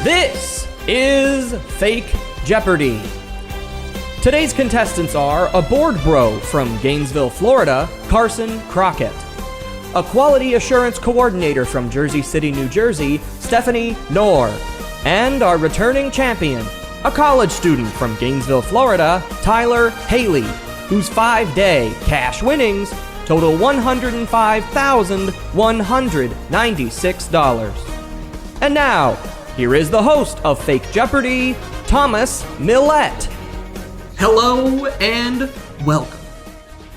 This is Fake Jeopardy. Today's contestants are a board bro from Gainesville, Florida, Carson Crockett. A quality assurance coordinator from Jersey City, New Jersey, Stephanie Knorr. And our returning champion, a college student from Gainesville, Florida, Tyler Haley, whose 5-day cash winnings total $105,196. And now, here is the host of Fake Jeopardy, Thomas Millette. Hello and welcome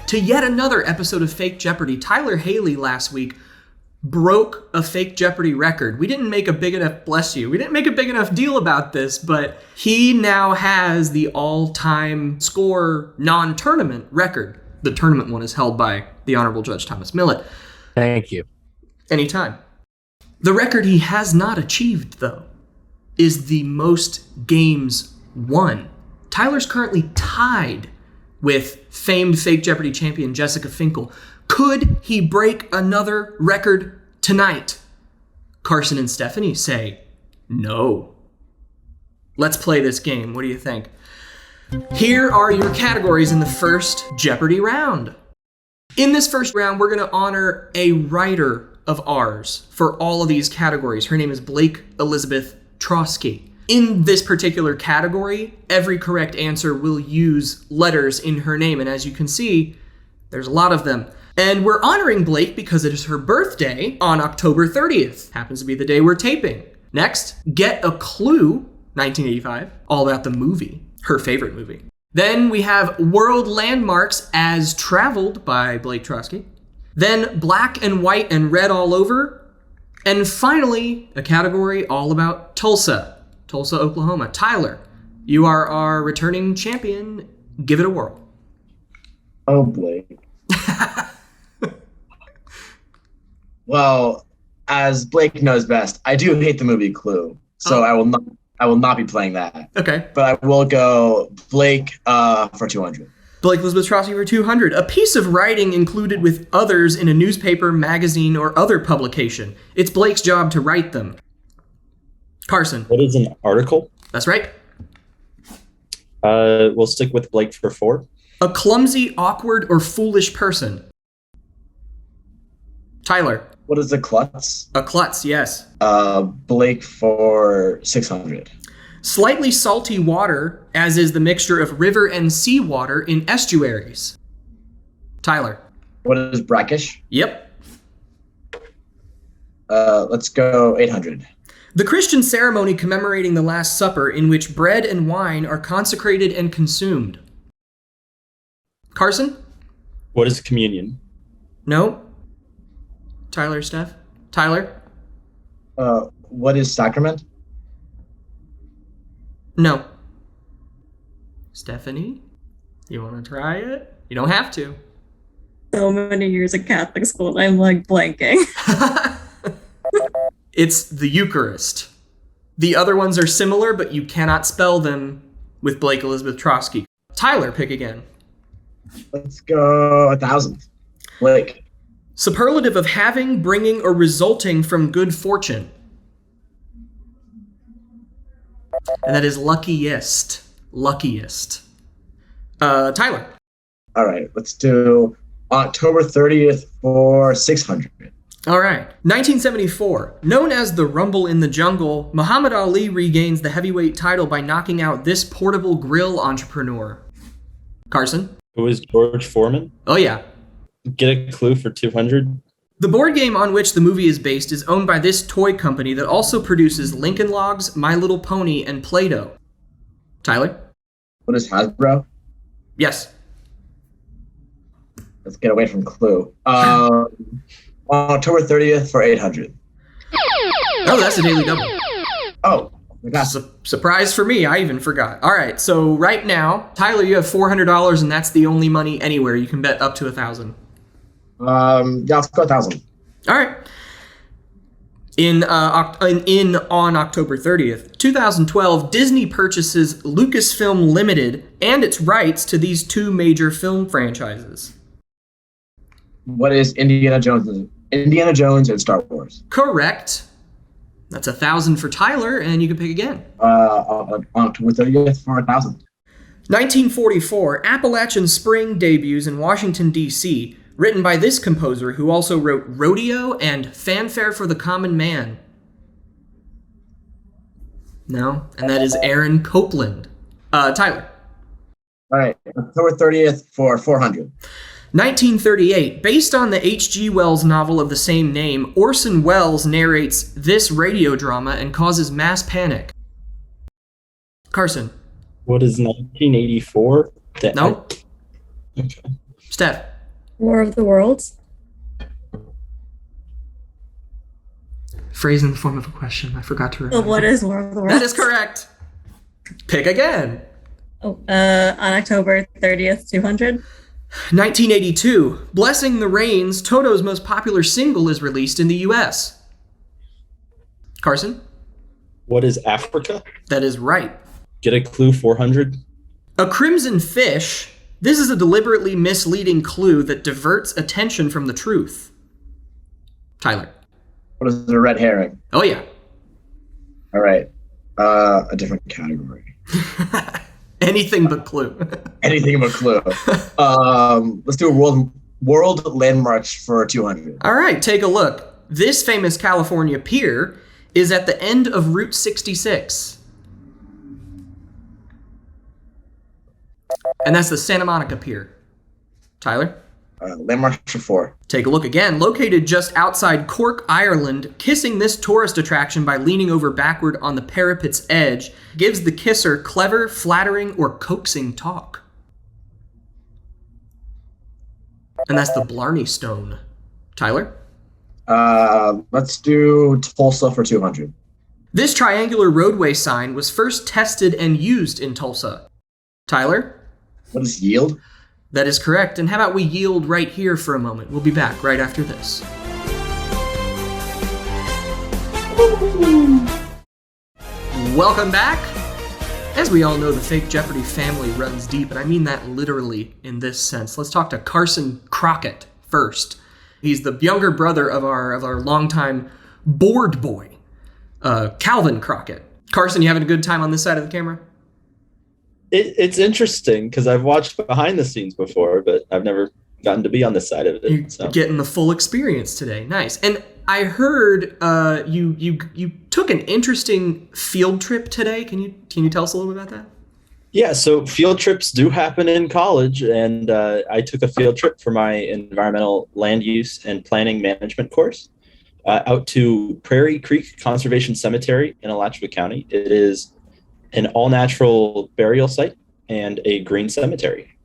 to yet another episode of Fake Jeopardy. Tyler Haley last week broke a Fake Jeopardy record. We didn't make a big enough, bless you, we didn't make a big enough deal about this, but he now has the all-time score non-tournament record. The tournament one is held by the Honorable Judge Thomas Millette. Thank you. Anytime. The record he has not achieved, though, is the most games won. Tyler's currently tied with famed Fake Jeopardy champion Jessica Finkel. Could he break another record tonight? Carson and Stephanie say no. Let's play this game. What do you think? Here are your categories in the first Jeopardy round. In this first round, we're going to honor a writer of ours for all of these categories. Her name is Blake Elizabeth Trotsky. In this particular category, every correct answer will use letters in her name. And as you can see, there's a lot of them. And we're honoring Blake because it is her birthday on October 30th. Happens to be the day we're taping. Next, Get a Clue, 1985, all about the movie, her favorite movie. Then we have World Landmarks as Traveled by Blake Trotsky. Then Black and White and Red All Over. And finally, a category all about Tulsa, Oklahoma. Tyler, you are our returning champion. Give it a whirl. Oh, Blake. Well, as Blake knows best, I do hate the movie Clue, so I will not be playing that. Okay. But I will go Blake for 200. Blake Elizabeth Trotsky for 200. A piece of writing included with others in a newspaper, magazine, or other publication. It's Blake's job to write them. Carson. What is an article? That's right. We'll stick with Blake for 4. A clumsy, awkward, or foolish person. Tyler. What is a klutz? A klutz, yes. Blake for 600. Slightly salty water, as is the mixture of river and sea water in estuaries. Tyler. What is brackish? Yep. Let's go 800. The Christian ceremony commemorating the Last Supper in which bread and wine are consecrated and consumed. Carson? What is communion? No. Tyler, Steph? Tyler? What is sacrament? No. Stephanie? You want to try it? You don't have to. So many years at Catholic school, I'm like blanking. It's the Eucharist. The other ones are similar, but you cannot spell them with Blake Elizabeth Trotsky. Tyler, pick again. Let's go 1,000. Blake. Superlative of having, bringing, or resulting from good fortune. And that is luckiest. Luckiest. Tyler. All right, let's do October 30th for 600. All right. 1974. Known as the Rumble in the Jungle, Muhammad Ali regains the heavyweight title by knocking out this portable grill entrepreneur. Carson. Who is George Foreman? Oh, yeah. Get a Clue for 200. The board game on which the movie is based is owned by this toy company that also produces Lincoln Logs, My Little Pony, and Play-Doh. Tyler? What is Hasbro? Yes. Let's get away from Clue. October 30th for 800. Oh, that's a daily double. Oh, that's Surprise for me. I even forgot. All right, so right now, Tyler, you have $400, and that's the only money anywhere. You can bet up to 1,000. yeah, let's go 1,000. All right. On October 30th, 2012, Disney purchases Lucasfilm Limited and its rights to these two major film franchises. What is Indiana Jones and Star Wars? Correct. That's 1,000 for Tyler, and you can pick again. On October 30th for 1,000. 1944, Appalachian Spring debuts in Washington, D.C., written by this composer who also wrote Rodeo and Fanfare for the Common Man. No, and that is Aaron Copland. Tyler. All right, October 30th for 400. 1938, based on the H.G. Wells novel of the same name, Orson Welles narrates this radio drama and causes mass panic. Carson. What is 1984? No. Okay. Steph. War of the Worlds. Phrase in the form of a question. I forgot to remember. But what is War of the Worlds? That is correct. Pick again. Oh, on October 30th, 200. 1982, Blessing the Rains, Toto's most popular single, is released in the U.S. Carson? What is Africa? That is right. Get a clue, 400. A crimson fish. This is a deliberately misleading clue that diverts attention from the truth. Tyler? What is a red herring? Oh, yeah. All right, a different category. Anything but clue. Anything but clue. Let's do a world landmarks for 200. All right, take a look. This famous California pier is at the end of Route 66. And that's the Santa Monica Pier. Tyler? Landmarks for 4. Take a look again. Located just outside Cork, Ireland, kissing this tourist attraction by leaning over backward on the parapet's edge gives the kisser clever, flattering, or coaxing talk. And that's the Blarney Stone. Tyler? Let's do Tulsa for 200. This triangular roadway sign was first tested and used in Tulsa. Tyler? What is yield? That is correct. And how about we yield right here for a moment? We'll be back right after this. Welcome back. As we all know, the Fake Jeopardy family runs deep, and I mean that literally in this sense. Let's talk to Carson Crockett first. He's the younger brother of our longtime board boy, Calvin Crockett. Carson, you having a good time on this side of the camera? It's interesting because I've watched behind the scenes before, but I've never gotten to be on this side of it. You're getting the full experience today. Nice. And I heard you took an interesting field trip today. Can you tell us a little bit about that? Yeah, so field trips do happen in college, and I took a field trip for my environmental land use and planning management course out to Prairie Creek Conservation Cemetery in Alachua County. It is an all-natural burial site and a green cemetery.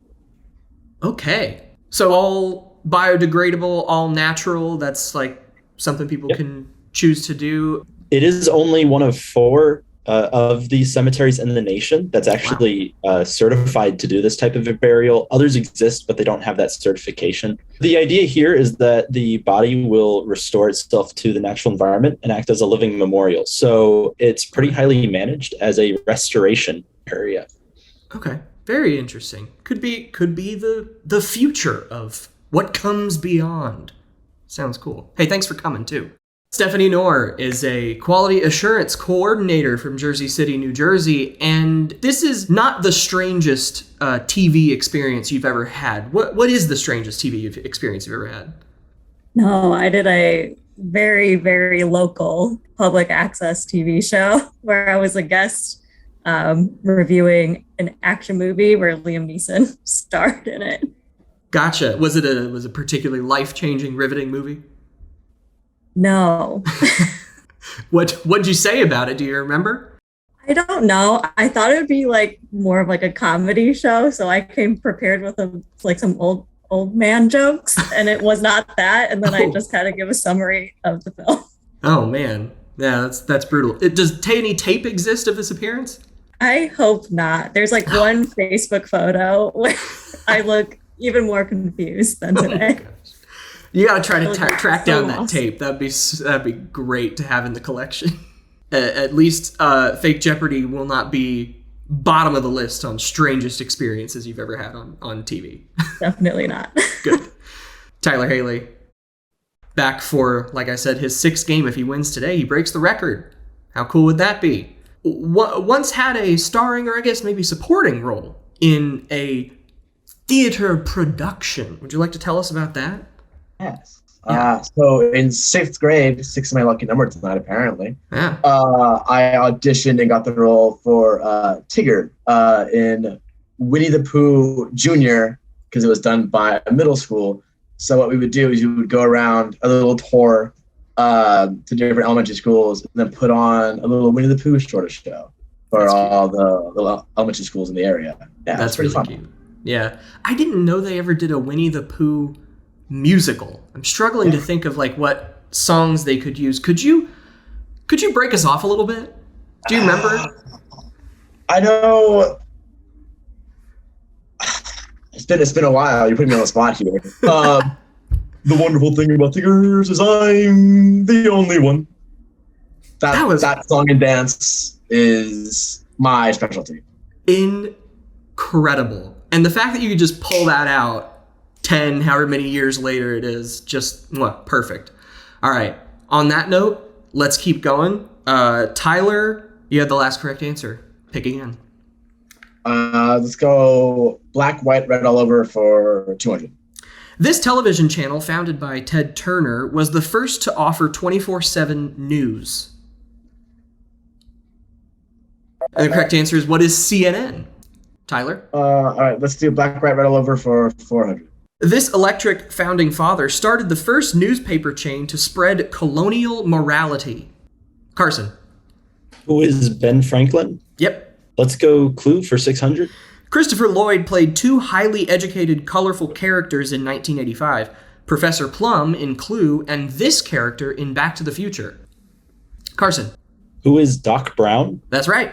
Okay. So all biodegradable, all natural, that's like something people can choose to do. It is only one of 4 of these cemeteries in the nation that's actually certified to do this type of a burial. Others exist, but they don't have that certification. The idea here is that the body will restore itself to the natural environment and act as a living memorial. So it's pretty highly managed as a restoration area. Okay. Very interesting. Could be the future of what comes beyond. Sounds cool. Hey, thanks for coming too. Stephanie Knorr is a quality assurance coordinator from Jersey City, New Jersey, and this is not the strangest TV experience you've ever had. What is the strangest TV experience you've ever had? No, I did a very, very local public access TV show where I was a guest reviewing an action movie where Liam Neeson starred in it. Gotcha. Was it a particularly life-changing, riveting movie? No. What'd you say about it? Do you remember? I don't know. I thought it would be like more of like a comedy show, so I came prepared with some old man jokes, and it was not that. And then I just had to give a summary of the film. Oh man, yeah, that's brutal. Does any tape exist of this appearance? I hope not. There's like one Facebook photo where I look even more confused than today. You gotta try to track down that awesome. tape. That'd be great to have in the collection. At least Fake Jeopardy will not be bottom of the list on strangest experiences you've ever had on TV. Definitely not. Good. Tyler Haley, back for, like I said, his 6th game. If he wins today, he breaks the record How cool would that be? Once had a starring, or I guess maybe supporting role in a theater production. Would you like to tell us about that? Yes. Yeah. So in 6th grade, 6 is my lucky number tonight, apparently. Yeah. I auditioned and got the role for Tigger in Winnie the Pooh Jr. because it was done by a middle school. So what we would do is you would go around a little tour to different elementary schools and then put on a little Winnie the Pooh sort of show for all the little elementary schools in the area. Yeah, That's pretty really fun. cute. Yeah. I didn't know they ever did a Winnie the Pooh musical. I'm struggling to think of like what songs they could use. Could you break us off a little bit? Do you remember? I know. It's been a while. You're putting me on the spot here. The wonderful thing about Tiggers is I'm the only one. That song and dance is my specialty. Incredible. And the fact that you could just pull that out 10, however many years later it is, just perfect. All right. On that note, let's keep going. Tyler, you had the last correct answer. Pick again. Let's go black, white, red all over for 200. This television channel, founded by Ted Turner, was the first to offer 24/7 news. And the correct answer is, what is CNN? Tyler? All right, let's do black, white, red all over for 400. This electric founding father started the first newspaper chain to spread colonial morality. Carson? Who is Ben Franklin? Yep. Let's go clue for 600. Christopher Lloyd played two highly educated, colorful characters in 1985. Professor Plum in Clue, and this character in Back to the Future. Carson? Who is Doc Brown? That's right.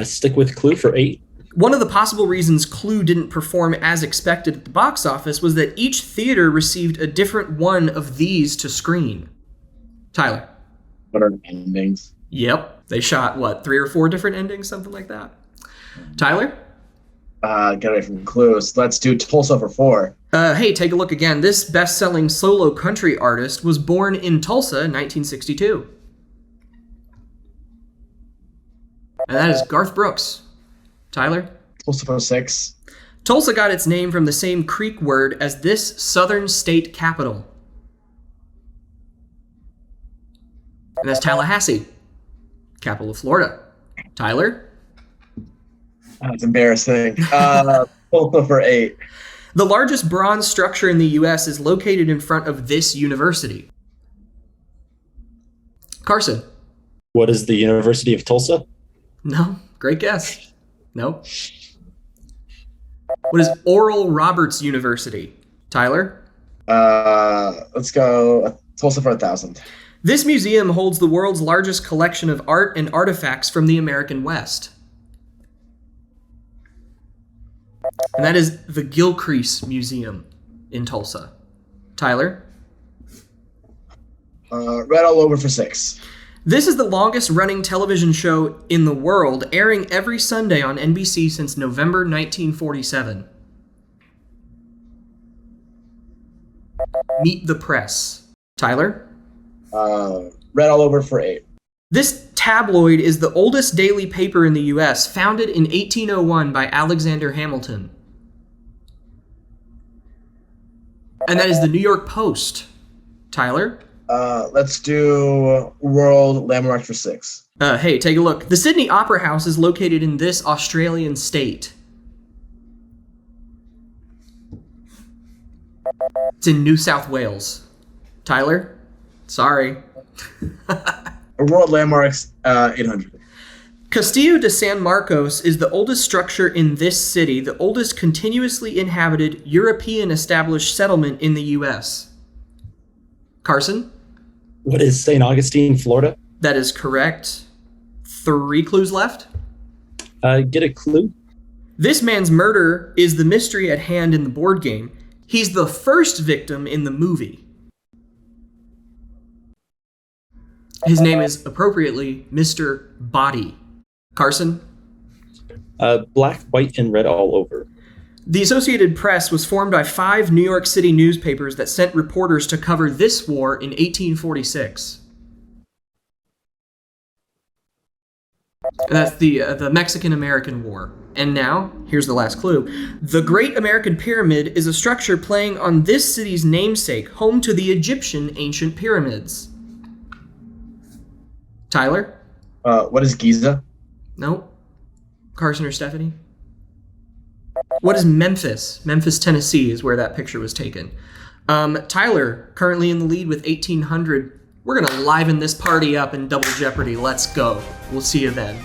Stick with clue for 8. One of the possible reasons Clue didn't perform as expected at the box office was that each theater received a different one of these to screen. Tyler? What are endings? Yep. They shot, 3 or 4 different endings? Something like that. Tyler? Get away from clues. Let's do Tulsa for 4. Hey, take a look again. This best-selling solo country artist was born in Tulsa in 1962. And that is Garth Brooks. Tyler? Tulsa for 6. Tulsa got its name from the same Creek word as this southern state capital. And that's Tallahassee, capital of Florida. Tyler? That's embarrassing. Tulsa for 8. The largest bronze structure in the U.S. is located in front of this university. Carson? What is the University of Tulsa? No. Great guess. No. What is Oral Roberts University? Tyler? Let's go Tulsa for 1,000. This museum holds the world's largest collection of art and artifacts from the American West. And that is the Gilcrease Museum in Tulsa. Tyler? Red all over for 6. This is the longest running television show in the world, airing every Sunday on NBC since November 1947. Meet the Press. Tyler? Red all over for 8. This tabloid is the oldest daily paper in the U.S., founded in 1801 by Alexander Hamilton. And that is the New York Post. Tyler? Let's do World Landmarks for 6. Hey, take a look. The Sydney Opera House is located in this Australian state. It's in New South Wales. Tyler? Sorry. World Landmarks 800. Castillo de San Marcos is the oldest structure in this city, the oldest continuously inhabited European established settlement in the U.S. Carson? What is St. Augustine, Florida? That is correct. 3 clues left. Get a clue. This man's murder is the mystery at hand in the board game. He's the first victim in the movie. His name is, appropriately, Mr. Body. Carson? Black, white, and red all over. The Associated Press was formed by 5 New York City newspapers that sent reporters to cover this war in 1846. That's the Mexican-American War. And now, here's the last clue. The Great American Pyramid is a structure playing on this city's namesake, home to the Egyptian ancient pyramids. Tyler? What is Giza? Nope. Carson or Stephanie? What is Memphis? Memphis, Tennessee is where that picture was taken. Tyler, currently in the lead with 1,800. We're going to liven this party up in Double Jeopardy. Let's go. We'll see you then.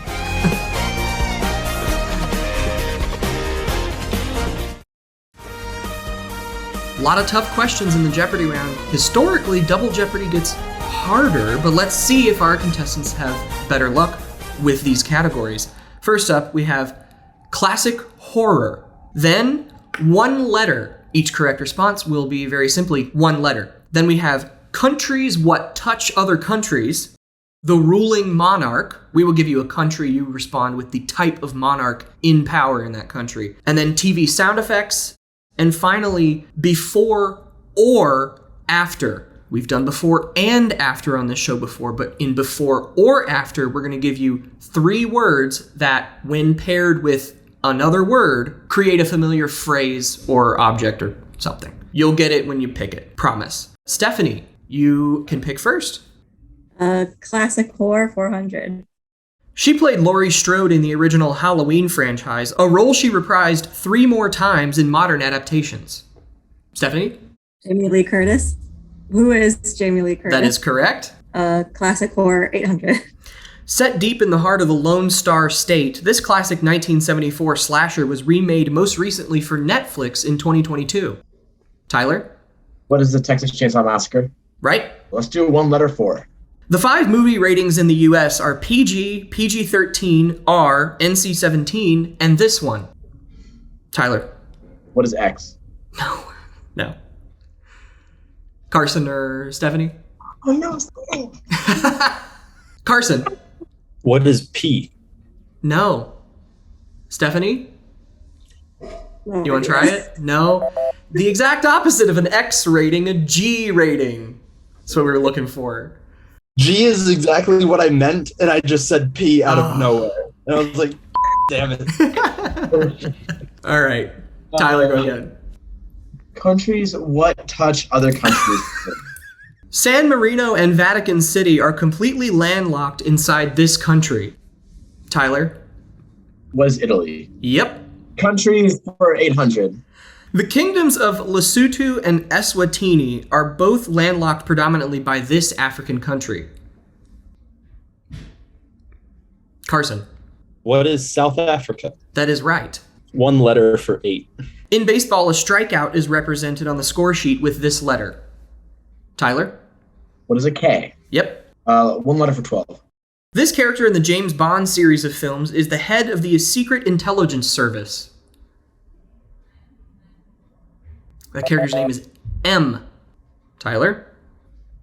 A lot of tough questions in the Jeopardy round. Historically, Double Jeopardy gets harder, but let's see if our contestants have better luck with these categories. First up, we have classic horror. Then, one letter. Each correct response will be very simply one letter. Then we have countries what touch other countries. The ruling monarch. We will give you a country. You respond with the type of monarch in power in that country. And then TV sound effects. And finally, before or after. We've done before and after on this show before, but in before or after, we're going to give you 3 words that, when paired with another word, create a familiar phrase or object or something. You'll get it when you pick it. Promise. Stephanie, you can pick first. Classic horror 400. She played Laurie Strode in the original Halloween franchise, a role she reprised 3 more times in modern adaptations. Stephanie? Jamie Lee Curtis. Who is Jamie Lee Curtis? That is correct. Classic horror 800. Set deep in the heart of the Lone Star State, this classic 1974 slasher was remade most recently for Netflix in 2022. Tyler? What is the Texas Chainsaw Massacre? Right. Let's do one letter 4. The 5 movie ratings in the US are PG, PG-13, R, NC-17, and this one. Tyler? What is X? No. Carson or Stephanie? Oh no, Carson? What is P? No. Stephanie? You want to try it? No. The exact opposite of an X rating, a G rating. That's what we were looking for. G is exactly what I meant, and I just said P out of nowhere. And I was like, damn it. All right. Tyler, go ahead. Countries what touch other countries? San Marino and Vatican City are completely landlocked inside this country. Tyler? What is Italy? Yep. Countries for 800. The kingdoms of Lesotho and Eswatini are both landlocked predominantly by this African country. Carson? What is South Africa? That is right. One letter for 8. In baseball, a strikeout is represented on the score sheet with this letter. Tyler? What is a K? Yep. One letter for 12. This character in the James Bond series of films is the head of the Secret Intelligence Service. That character's name is M. Tyler?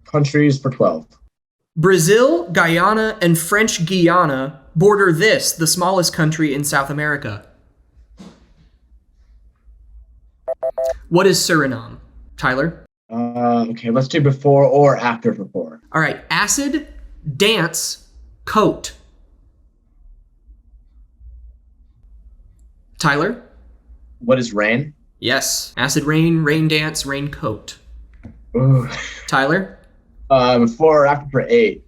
Countries for 12. Brazil, Guyana, and French Guiana border this, the smallest country in South America. What is Suriname? Tyler? Okay, let's do before or after for 4. All right, acid, dance, coat. Tyler? What is rain? Yes. Acid rain, rain dance, rain coat. Ooh. Tyler? Before or after for 8.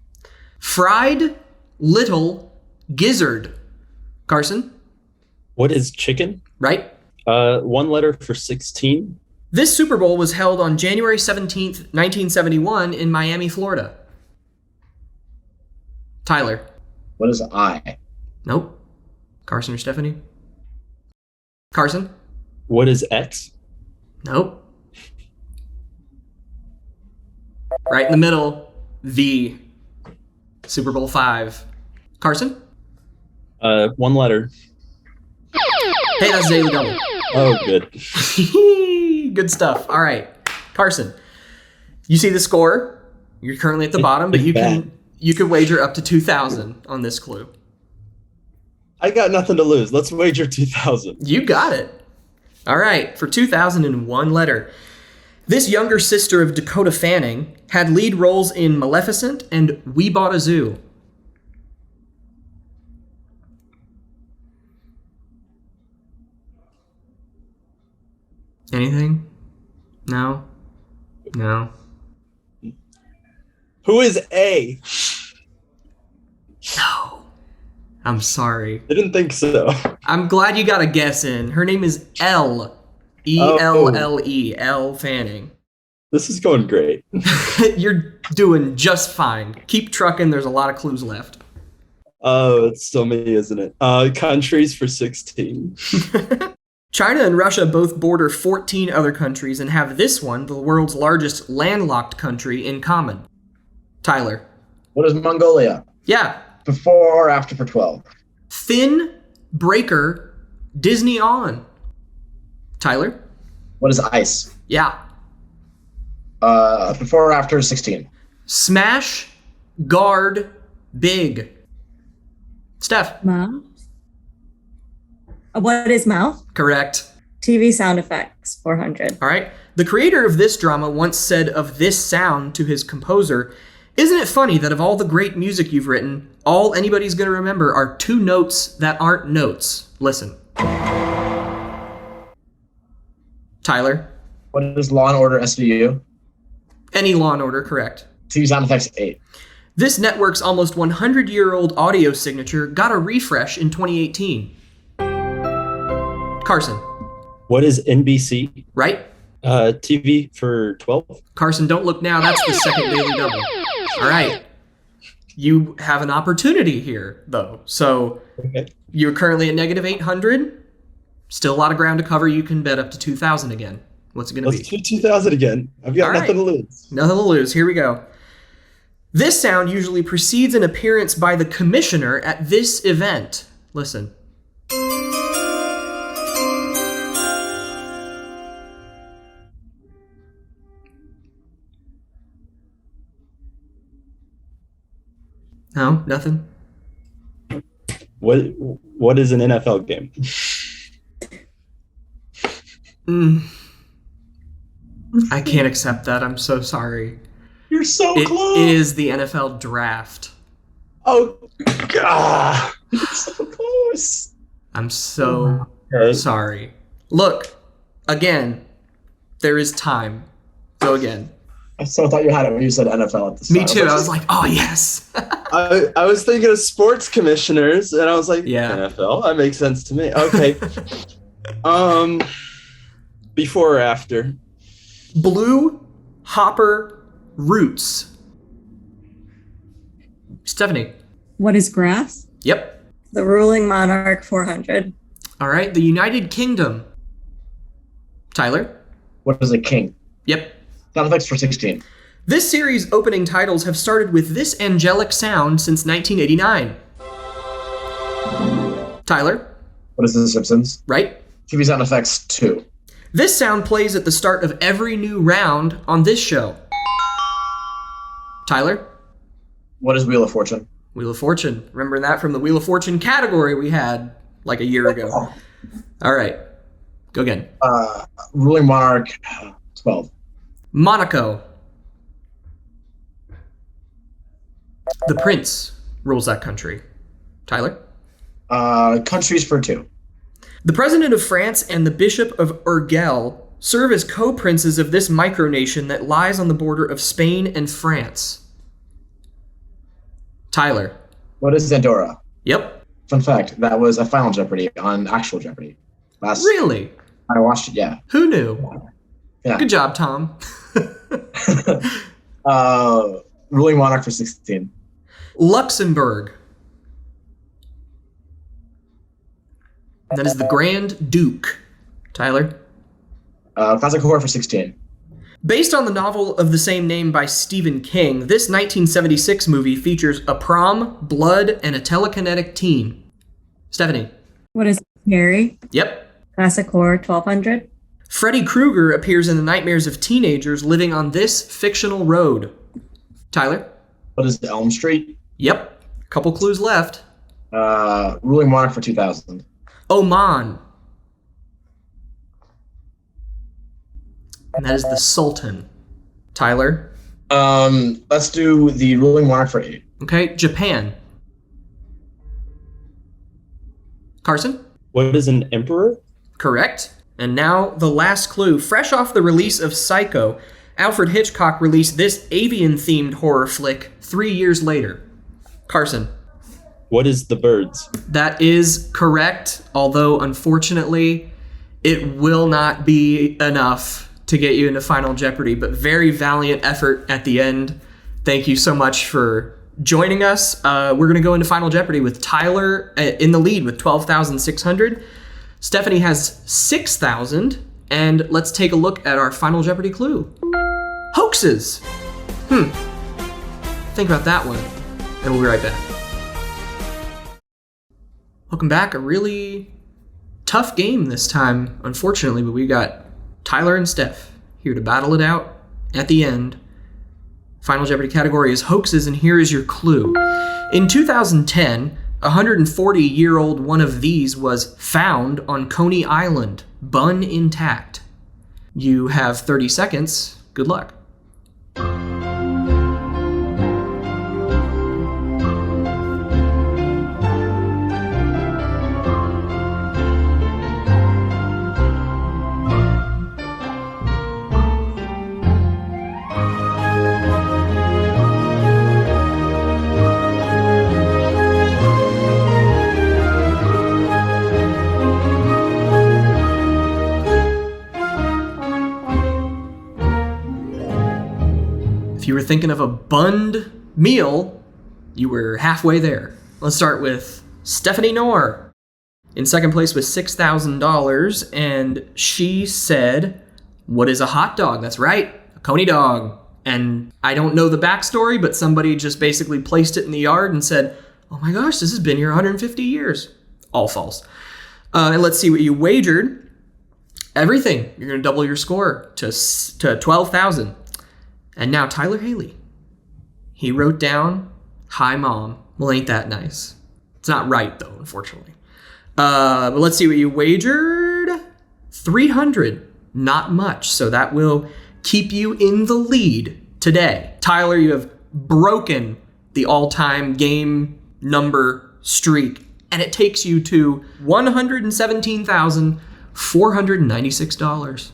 Fried, little, gizzard. Carson? What is chicken? Right? One letter for 16. This Super Bowl was held on January 17th, 1971 in Miami, Florida. Tyler? What is I? Nope. Carson or Stephanie? Carson? What is X? Nope. Right in the middle, the Super Bowl 5. Carson? One letter. Hey, that's Daily Double. Oh, good. Good stuff. All right. Carson, you see the score. You're currently at the bottom, but you can wager up to 2,000 on this clue. I got nothing to lose. Let's wager 2,000. You got it. All right. For 2,000 in one letter. This younger sister of Dakota Fanning had lead roles in Maleficent and We Bought a Zoo. Anything? No? No. Who is A? No. I'm sorry. I didn't think so. I'm glad you got a guess in. Her name is Elle. E-L-L-E. Elle Fanning. This is going great. You're doing just fine. Keep trucking. There's a lot of clues left. Oh, it's still me, isn't it? Countries for 16. China and Russia both border 14 other countries and have this one, the world's largest landlocked country, in common. Tyler. What is Mongolia? Yeah. Before or after for 12? Thin, Breaker, Disney On. Tyler. What is ice? Yeah. Before or after 16? Smash, Guard, Big. Steph. Mouth. What is mouth? Correct. TV sound effects, 400. All right. The creator of this drama once said of this sound to his composer, "Isn't it funny that of all the great music you've written, all anybody's going to remember are two notes that aren't notes? Listen." Tyler. What is Law and Order SVU? Any Law and Order, correct. TV sound effects 8. This network's almost 100-year-old audio signature got a refresh in 2018. Carson. What is NBC? Right? TV for 12? Carson, don't look now. That's the second Daily Double. All right. You have an opportunity here, though. So Okay. you're currently at negative 800. Still a lot of ground to cover. You can bet up to 2,000 again. What's it going to Let's be? do 2000 again. I've got All nothing right. to lose. Nothing to lose. Here we go. This sound usually precedes an appearance by the commissioner at this event. Listen. No, nothing. What is an NFL game? I can't accept that. I'm so sorry. You're so It close. is the NFL draft. Oh, God. So close. I'm so Okay. sorry. Look, again, there is time. Go again. I so thought you had it when you said NFL at the Me start. too. I was like, oh, yes. I was thinking of sports commissioners, and I was like, Yeah. NFL. That makes sense to me. Okay. Before or after? Blue Hopper Roots. Stephanie. What is grass? Yep. The ruling monarch, 400. All right. The United Kingdom. Tyler. What is a king? Yep. Sound effects for 16. This series' opening titles have started with this angelic sound since 1989. Tyler. What is The Simpsons? Right? TV sound effects 2. This sound plays at the start of every new round on this show. Tyler. What is Wheel of Fortune? Wheel of Fortune. Remember that from the Wheel of Fortune category we had like a year ago. All right. Go again. Ruling monarch 12. Monaco. The prince rules that country. Tyler. Countries for 2. The president of France and the bishop of Urgell serve as co-princes of this micronation that lies on the border of Spain and France. Tyler. What is Andorra? Yep. Fun fact, that was a Final Jeopardy on Actual Jeopardy. Really? I watched it, yeah. Who knew? Yeah. Good job, Tom. Ruling monarch for 16. Luxembourg. That is the Grand Duke. Tyler. Classic horror for 16. Based on the novel of the same name by Stephen King, this 1976 movie features a prom, blood, and a telekinetic teen. Stephanie. What is Harry? Yep. Classic horror, 1200. Freddy Krueger appears in the nightmares of teenagers living on this fictional road. Tyler. What is Elm Street? Yep. Couple clues left. Ruling monarch for 2000. Oman. And that is the Sultan. Tyler. Let's do the ruling monarch for 8. Okay, Japan. Carson. What is an emperor? Correct. And now the last clue. Fresh off the release of Psycho, Alfred Hitchcock released this avian-themed horror flick 3 years later. Carson. What is The Birds? That is correct, although unfortunately it will not be enough to get you into Final Jeopardy, but very valiant effort at the end. Thank you so much for joining us. We're going to go into Final Jeopardy with Tyler in the lead with 12,600. Stephanie has 6,000, and let's take a look at our Final Jeopardy clue. Hoaxes. Think about that one, and we'll be right back. Welcome back. A really tough game this time, unfortunately, but we got Tyler and Steph here to battle it out at the end. Final Jeopardy category is hoaxes, and here is your clue. In 2010, a 140-year-old one of these was found on Coney Island, bun intact. You have 30 seconds. Good luck. If you were thinking of a bunned meal, you were halfway there. Let's start with Stephanie Knorr in second place with $6,000, and she said, what is a hot dog? That's right, a Coney dog. And I don't know the backstory, but somebody just basically placed it in the yard and said, oh my gosh, this has been here 150 years. All false. And let's see what you wagered. Everything. You're going to double your score to 12,000. And now Tyler Haley. He wrote down, hi, Mom. Well, ain't that nice? It's not right, though, unfortunately. But let's see what you wagered. 300. Not much. So that will keep you in the lead today. Tyler, you have broken the all-time game number streak. And it takes you to $117,496.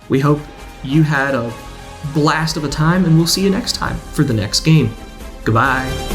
We hope you had a blast of a time, and we'll see you next time for the next game. Goodbye.